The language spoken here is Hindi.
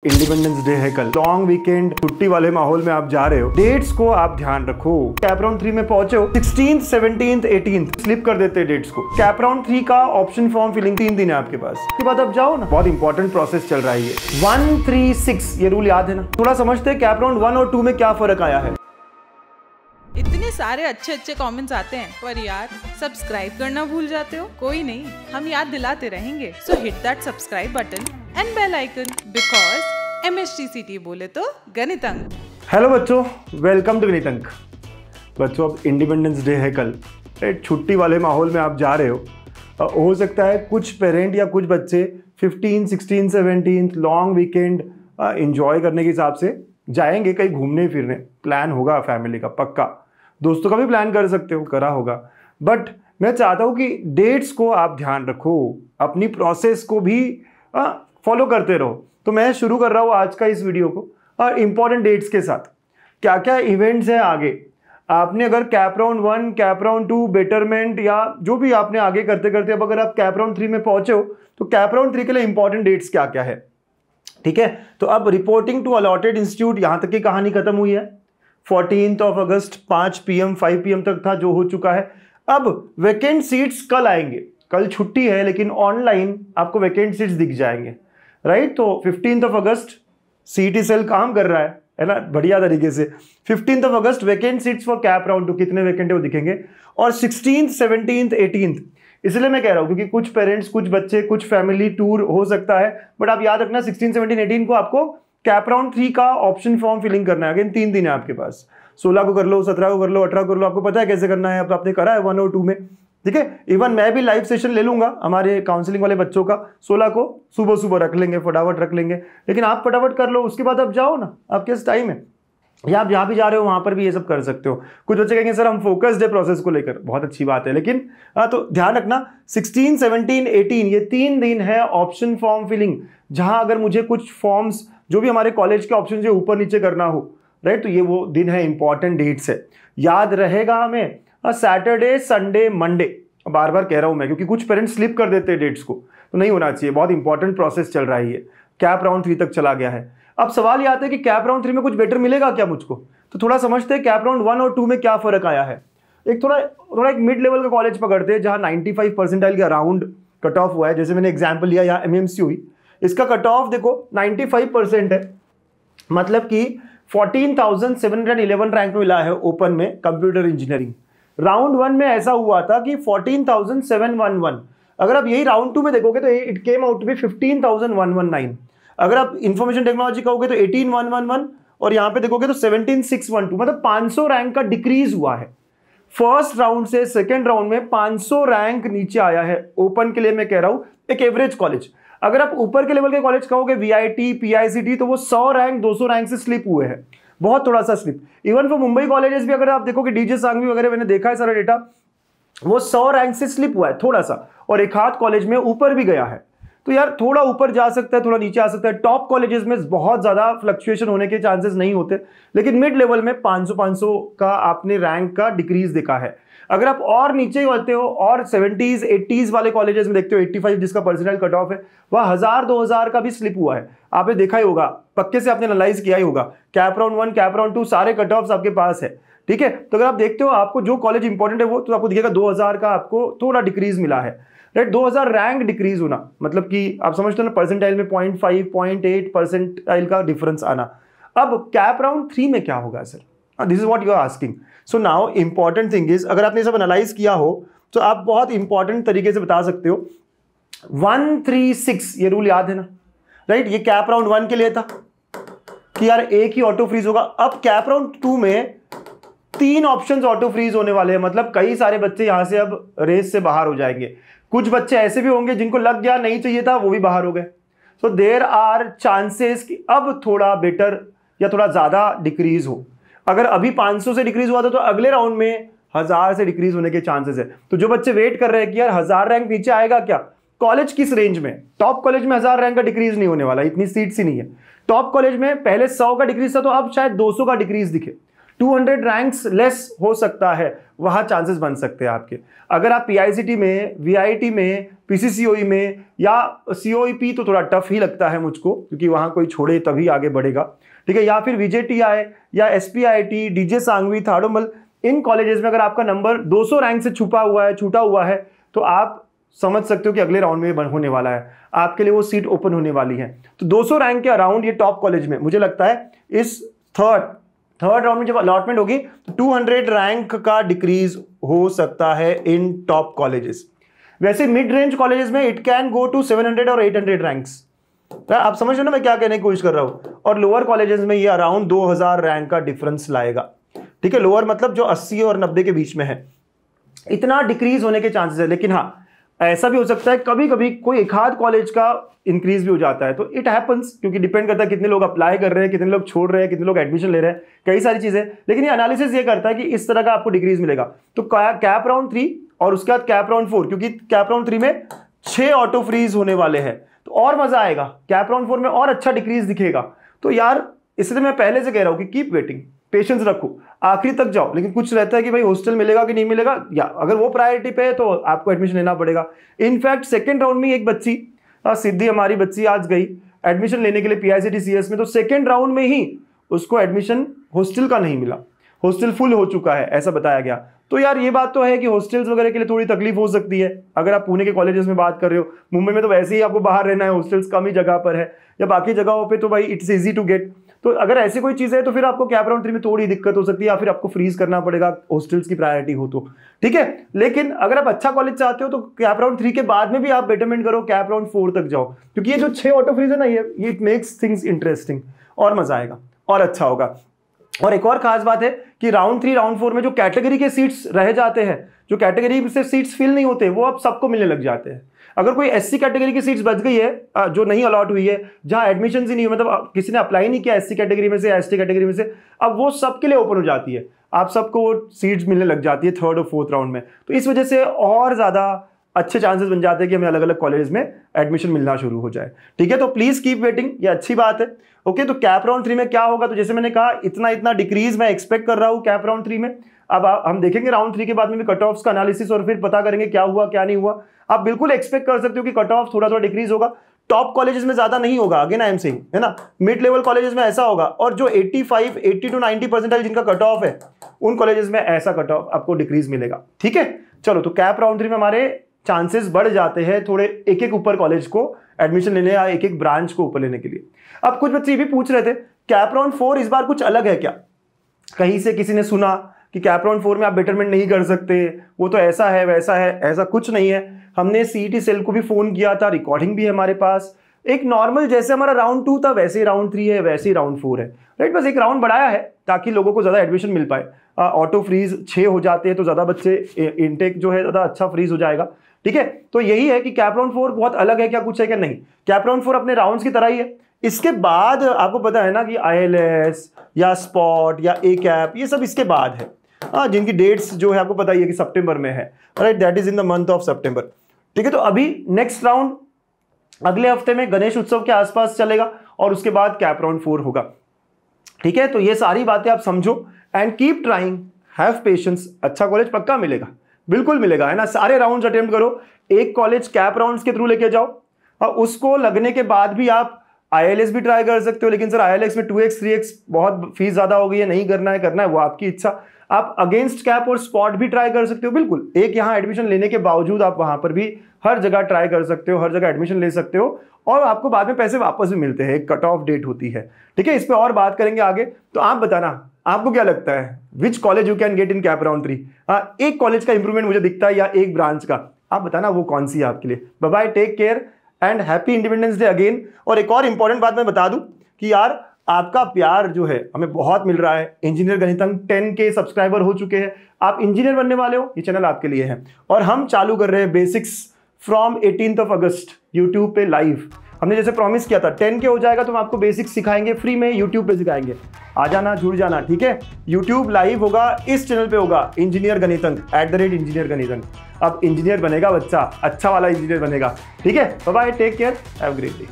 इंडिपेंडेंस डे है कल, लॉन्ग वीकेंड, छुट्टी वाले माहौल में आप जा रहे हो। डेट्स को आप ध्यान रखो। कैप राउंड 3 में पहुंचे हो, 16th, 17th, 18th स्लिप कर देते हैं डेट्स को। कैप राउंड 3 का ऑप्शन फॉर्म फिलिंग 3 दिन है आपके पास, उसके बाद आप जाओ ना। बहुत इंपॉर्टेंट प्रोसेस चल रहा है ये 136, ये रूल याद है ना। थोड़ा समझते हैं कैप राउंड 1 और 2 में क्या फर्क आया है। इतने सारे अच्छे अच्छे कमेंट्स आते हैं, पर यार सब्सक्राइब करना भूल जाते हो। कोई नहीं, हम याद दिलाते रहेंगे। So hit that subscribe button and bell icon, because MSTCT बोले तो गणित अंक। हेलो बच्चों, वेलकम टू गणित अंक। बच्चों, अब इंडिपेंडेंस डे है कल, छुट्टी वाले माहौल में आप जा रहे हो सकता है कुछ पेरेंट या कुछ बच्चे 15, 16, 17 लॉन्ग वीकेंड एंजॉय करने के हिसाब से जाएंगे कहीं घूमने फिरने। प्लान होगा फैमिली का, पक्का। दोस्तों का भी प्लान कर सकते हो, करा होगा। बट मैं चाहता हूँ कि डेट्स को आप ध्यान रखो, अपनी प्रोसेस को भी फॉलो करते रहो। तो मैं शुरू कर रहा हूँ आज का इस वीडियो को और इंपॉर्टेंट डेट्स के साथ। क्या क्या इवेंट्स हैं आगे। आपने अगर cap round 1, cap round 2, betterment या जो भी आपने आगे करते करते अब अगर आप कैप राउंड 3 में पहुंचे हो, तो कैप राउंड 3 के लिए इंपॉर्टेंट डेट्स क्या क्या है, ठीक है। तो अब रिपोर्टिंग टू अलॉटेड इंस्टीट्यूट, यहां तक की कहानी खत्म हुई है। 14 अगस्त 5 PM 5 PM तक था, जो हो चुका है। अब वैकेंट सीट्स कल आएंगे। कल छुट्टी है लेकिन ऑनलाइन आपको वैकेंट सीट्स दिख जाएंगे, राइट। तो 15 अगस्त CT सेल काम कर रहा है ना, बढ़िया तरीके से। 15 अगस्त vacant seats for CAP round 2, कितने वैकेंट है वो दिखेंगे। और 16th, 17th, 18th, इसलिए मैं कह रहा हूं क्योंकि कुछ पेरेंट्स, कुछ बच्चे, कुछ फैमिली टूर हो सकता है। बट आप याद रखना 16, 17, 18 को आपको कैप राउंड 3 का ऑप्शन फॉर्म फिलिंग करना है। अगेन 3 दिन है आपके पास। 16 को कर लो, 17 को कर लो, 18 को कर लो। आपको पता है कैसे करना है, अब आपने करा है 1 और 2 में, ठीक है। इवन मैं भी लाइव सेशन ले लूंगा हमारे काउंसलिंग वाले बच्चों का। 16 को सुबह सुबह रख लेंगे, फटाफट रख लेंगे। लेकिन आप फटाफट कर लो, उसके बाद आप जाओ ना, आपके पास टाइम है। या आप जहाँ भी जा रहे हो वहां पर भी ये सब कर सकते हो। कुछ बच्चे कहेंगे सर हम फोकस्ड है प्रोसेस को लेकर, बहुत अच्छी बात है। लेकिन तो ध्यान रखना 16, 17, 18 ये 3 दिन है ऑप्शन फॉर्म फिलिंग, जहां अगर मुझे कुछ फॉर्म्स जो भी हमारे कॉलेज के ऑप्शन जो ऊपर नीचे करना हो, राइट, तो ये वो दिन है, इंपॉर्टेंट डेट्स है, याद रहेगा हमें। सैटरडे, संडे, मंडे, बार बार कह रहा हूं मैं क्योंकि कुछ पेरेंट्स स्लिप कर देते हैं डेट्स को, तो नहीं होना चाहिए। बहुत इंपॉर्टेंट प्रोसेस चल रहा है ये, कैप राउंड 3 तक चला गया है। अब सवाल ये आता है कि कैप राउंड 3 में कुछ बेटर मिलेगा क्या मुझको। तो थोड़ा समझते हैं कैप राउंड 1 और 2 में क्या फर्क आया है। एक थोड़ा एक मिड लेवल का कॉलेज पकड़ते हैं जहां 95 परसेंटाइल के अराउंड कट ऑफ हुआ है। जैसे मैंने एग्जाम्पल लिया यहाँ MMC हुई, इसका कट ऑफ देखो 95% है, मतलब कि 14,711 रैंक मिला है ओपन में कंप्यूटर इंजीनियरिंग। राउंड 1 में ऐसा हुआ था कि 14,711। अगर आप यही राउंड 2 में देखोगे तो इट केम आउट में 15,119। अगर आप इंफॉर्मेशन टेक्नोलॉजी कहोगे तो 18,111, और यहां पे देखोगे तो 17,612, मतलब 500 रैंक का डिक्रीज हुआ है। फर्स्ट राउंड से सेकेंड राउंड में 500 रैंक नीचे आया है ओपन के लिए। मैं कह रहा हूं एक एवरेज कॉलेज। अगर आप ऊपर के लेवल के कॉलेज कहोगे VIT, PICT, तो वो 100 रैंक 200 रैंक से स्लिप हुए हैं, बहुत थोड़ा सा slip. Even for Mumbai colleges भी अगर आप देखोगे, DJ सांघवी वगैरह, मैंने देखा है सारा डेटा, वो 100 रैंक से स्लिप हुआ है थोड़ा सा, और एक हाथ कॉलेज में ऊपर भी गया है। तो यार थोड़ा ऊपर जा सकता है, थोड़ा नीचे आ सकता है। टॉप कॉलेजेस में बहुत ज्यादा फ्लक्चुएशन होने के चांसेस नहीं होते, लेकिन मिड लेवल में 500 का आपने रैंक का डिक्रीज देखा है। अगर आप और नीचे होते हो और 70s 80s वाले कॉलेजेस में देखते हो, 85 जिसका परसेंटाइल कट ऑफ है, वह 1000 2000 का भी स्लिप हुआ है। आपने देखा ही होगा, पक्के से आपने एनालाइज किया ही होगा। कैप राउंड 1, कैप राउंड 2 सारे कट ऑफ्स आपके पास है, ठीक है। तो अगर आप देखते हो आपको जो कॉलेज इंपॉर्टेंट है वो, तो आपको दिखेगा 2000 का आपको थोड़ा डिक्रीज मिला है, राइट। 2000 रैंक डिक्रीज होना मतलब कि आप समझते हो ना, परसेंटाइल में 0.5 0.8 परसेंटाइल का डिफरेंस आना। अब कैप राउंड 3 में क्या होगा sir, this is what you are asking. So now important thing is, अगर आपने सब एनालाइज किया हो तो आप बहुत इंपॉर्टेंट तरीके से बता सकते हो। 136 ये रूल याद है ना, राइट। ये कैप राउंड 1 के लिए था कि यार एक ही ऑटो फ्रीज होगा। अब कैप राउंड 2 में 3 ऑप्शंस ऑटो फ्रीज होने वाले हैं, मतलब कई सारे बच्चे यहां से अब रेस से बाहर हो जाएंगे। कुछ बच्चे ऐसे भी होंगे जिनको लग गया, नहीं चाहिए था, वो भी बाहर हो गए। सो देयर आर चांसेस कि अब थोड़ा बेटर या थोड़ा ज्यादा डिक्रीज हो। अगर अभी 500 से डिक्रीज हुआ था तो अगले राउंड में 1000 से डिक्रीज होने के चांसेस है। तो जो बच्चे वेट कर रहे हैं कि यार 1000 रैंक नीचे आएगा क्या, कॉलेज किस रेंज में, टॉप कॉलेज में 1000 रैंक का डिक्रीज नहीं होने वाला, इतनी सीट्स ही नहीं है। टॉप कॉलेज में पहले 100 का डिक्रीज था, तो अब शायद 200 का डिक्रीज दिखे। 200 रैंक्स लेस हो सकता है, वहाँ चांसेस बन सकते हैं आपके। अगर आप PICT में, VIT में, PCCOE में या COEP तो थोड़ा टफ ही लगता है मुझको, क्योंकि वहाँ कोई छोड़े तभी आगे बढ़ेगा, ठीक है, या फिर VJTI या SPIT, DJ सांघवी, थाडोमल, इन कॉलेजेस में अगर आपका नंबर 200 रैंक से छूटा हुआ है तो आप समझ सकते हो कि अगले राउंड में होने वाला है, आपके लिए वो सीट ओपन होने वाली है। तो 200 रैंक के अराउंड ये टॉप कॉलेज में मुझे लगता है इस थर्ड राउंड में जब अलॉटमेंट होगी तो 200 रैंक का डिक्रीज हो सकता है इन टॉप कॉलेजेस। वैसे मिड रेंज कॉलेजेस में इट कैन गो टू 700 और 800 रैंक्स। आप समझ रहे हो ना मैं क्या कहने की कोशिश कर रहा हूं। और लोअर कॉलेजेस में ये अराउंड 2000 रैंक का डिफरेंस लाएगा, ठीक है। लोअर मतलब जो 80 और 90 के बीच में है, इतना डिक्रीज होने के चांसेस है। लेकिन हाँ, ऐसा भी हो सकता है कभी कभी कोई एक आध कॉलेज का इंक्रीज भी हो जाता है, तो इट हैपन्स, क्योंकि डिपेंड करता है कितने लोग अप्लाई कर रहे हैं, कितने लोग छोड़ रहे हैं, कितने लोग एडमिशन ले रहे हैं, कई सारी चीजें। लेकिन ये एनालिसिस ये करता है कि इस तरह का आपको डिक्रीज मिलेगा। तो कैप राउंड 3 और उसके बाद कैप राउंड 4, क्योंकि कैप राउंड 3 में 6 ऑटो फ्रीज होने वाले हैं, तो और मजा आएगा। कैप राउंड 4 में और अच्छा डिक्रीज दिखेगा। तो यार इसलिए मैं पहले से कह रहा हूं कि कीप वेटिंग, पेशेंस रखो, आखिरी तक जाओ। लेकिन कुछ रहता है कि भाई हॉस्टल मिलेगा कि नहीं मिलेगा, या अगर वो प्रायोरिटी पे है तो आपको एडमिशन लेना पड़ेगा। इनफैक्ट सेकंड राउंड में एक बच्ची, सिद्धि हमारी बच्ची आज गई एडमिशन लेने के लिए PICT CS में, तो सेकंड राउंड में ही उसको एडमिशन हॉस्टल का नहीं मिला, हॉस्टल फुल हो चुका है, ऐसा बताया गया। तो यार ये बात तो है कि हॉस्टल्स वगैरह के लिए थोड़ी तकलीफ हो सकती है। अगर आप पुणे के कॉलेजेस में बात कर रहे हो, मुंबई में तो वैसे ही आपको बाहर रहना है, हॉस्टल्स कम ही जगह पर है, या बाकी जगहों पे तो भाई इट्स इजी टू गेट। तो अगर ऐसी कोई चीज़ है तो फिर आपको कैप राउंड 3 में थोड़ी दिक्कत हो सकती है, या फिर आपको फ्रीज करना पड़ेगा हॉस्टल्स की प्रायोरिटी हो तो, ठीक है। लेकिन अगर आप अच्छा कॉलेज चाहते हो तो कैप राउंड 3 के बाद में भी आप बेटरमेंट करो, कैप राउंड 4 तक जाओ, क्योंकि ये जो 6 ऑटो फ्रीज है ना, ये इट मेक्स थिंग्स इंटरेस्टिंग, और मजा आएगा और अच्छा होगा। और एक और खास बात है कि राउंड 3 राउंड 4 में जो कैटेगरी के सीट्स रह जाते हैं, जो कैटेगरी से सीट्स फिल नहीं होते, वो अब सबको मिलने लग जाते हैं। अगर कोई SC कैटेगरी की सीट्स बच गई है जो नहीं अलॉट हुई है, जहां एडमिशन ही नहीं हुई, मतलब किसी ने अप्लाई नहीं किया SC कैटेगरी में से, ST कैटेगरी में से, अब वो सबके लिए ओपन हो जाती है, आप सबको वो सीट्स मिलने लग जाती है थर्ड और फोर्थ राउंड में। तो इस वजह से और ज्यादा अच्छे चांसेस बन जाते हैं कि हमें अलग अलग कॉलेज में एडमिशन मिलना शुरू हो जाए, ठीक है। तो प्लीज कीप वेटिंग, ये अच्छी बात है। ओके, तो कैप राउंड 3 में क्या होगा, तो जैसे मैंने कहा इतना डिक्रीज मैं एक्सपेक्ट कर रहा हूँ कैप राउंड 3 में। अब हम देखेंगे राउंड 3 के बाद में भी कट ऑफ्स का एनालिसिस, और फिर पता करेंगे क्या हुआ क्या नहीं हुआ। आप बिल्कुल एक्सपेक्ट कर सकते हो कि कट ऑफ थोड़ा डिक्रीज होगा। टॉप कॉलेजेस में ज्यादा नहीं होगा, अगेन आई एम सेइंग, है ना। मिड लेवल कॉलेजेस में ऐसा होगा, और जो 85, 80 to 90% जिनका कट ऑफ है, उन कॉलेजेस में ऐसा कट ऑफ आपको डिक्रीज मिलेगा, ठीक है। चलो, तो कैप राउंड 3 में हमारे चांसेस बढ़ जाते हैं थोड़े, एक ऊपर कॉलेज को एडमिशन लेने या एक ब्रांच को ऊपर लेने के लिए। अब कुछ बच्चे ये भी पूछ रहे थे, कैप राउंड 4 इस बार कुछ अलग है क्या? कहीं से किसी ने सुना कि कैप राउंड 4 में आप बेटरमेंट नहीं कर सकते, वो तो ऐसा है वैसा है। ऐसा कुछ नहीं है। हमने CET सेल को भी फोन किया था, रिकॉर्डिंग भी है हमारे पास। एक नॉर्मल जैसे हमारा राउंड 2 था, वैसे ही राउंड 3 है, वैसे ही राउंड 4 है, राइट। बस एक राउंड बढ़ाया है ताकि लोगों को ज्यादा एडमिशन मिल पाए। ऑटो फ्रीज 6 हो जाते हैं तो ज्यादा बच्चे, इनटेक जो है ज्यादा अच्छा फ्रीज हो जाएगा, ठीक है। तो यही है कि कैप राउंड 4 बहुत अलग है क्या, कुछ है क्या? नहीं, कैप राउंड 4 अपने राउंड्स की तरह ही है। इसके बाद आपको पता है ना कि ILS या स्पॉट या ACAP, ये सब इसके बाद है, जिनकी डेट्स जो है आपको पता ही है कि सितंबर में है, right, that is in the month of September, ठीक है। तो अभी नेक्स्ट राउंड अगले हफ्ते में गणेश उत्सव के आसपास चलेगा, और उसके बाद कैप राउंड 4 होगा, ठीक है। तो ये सारी बातें आप समझो and keep trying, have patience. अच्छा कॉलेज पक्का मिलेगा, बिल्कुल मिलेगा, है ना। सारे राउंड्स अटेम्प्ट करो, एक कॉलेज कैप राउंड्स के थ्रू लेके जाओ, और उसको लगने के बाद भी आप ILS भी ट्राई कर सकते हो। लेकिन सर ILS में 2x 3x बहुत फीस ज्यादा हो गई है, नहीं करना है वो आपकी इच्छा। आप अगेंस्ट कैप और स्पॉट भी ट्राई कर सकते हो, बिल्कुल। एक यहाँ एडमिशन लेने के बावजूद आप वहां पर भी हर जगह ट्राई कर सकते हो, हर जगह एडमिशन ले सकते हो, और आपको बाद में पैसे वापस भी मिलते हैं। एक कट ऑफ डेट होती है, ठीक है। इस पर और बात करेंगे आगे। तो आप बताना आपको क्या लगता है, which college you can get in CAP round 3? हाँ, एक कॉलेज का इंप्रूवमेंट मुझे दिखता है, या एक ब्रांच का, आप बताना वो कौन सी है आपके लिए। Bye bye, take care and happy Independence Day again. और एक और इंपॉर्टेंट बात मैं बता दूं कि यार आपका प्यार जो है हमें बहुत मिल रहा है। इंजीनियर गणितंक 10K सब्सक्राइबर हो चुके हैं। आप इंजीनियर बनने वाले हो, ये चैनल आपके लिए है। और हम चालू कर रहे हैं बेसिक्स फ्रॉम 18 अगस्त यूट्यूब पे लाइव। हमने जैसे प्रॉमिस किया था 10K हो जाएगा तो हम आपको बेसिक्स सिखाएंगे, फ्री में यूट्यूब पे सिखाएंगे। आ जाना, जुड़ जाना, ठीक है। यूट्यूब लाइव होगा, इस चैनल पे होगा इंजीनियर गणितंक @इंजीनियर गणितंक। अब इंजीनियर बनेगा बच्चा, अच्छा वाला इंजीनियर बनेगा, ठीक है। Bye bye, take care, have a great day.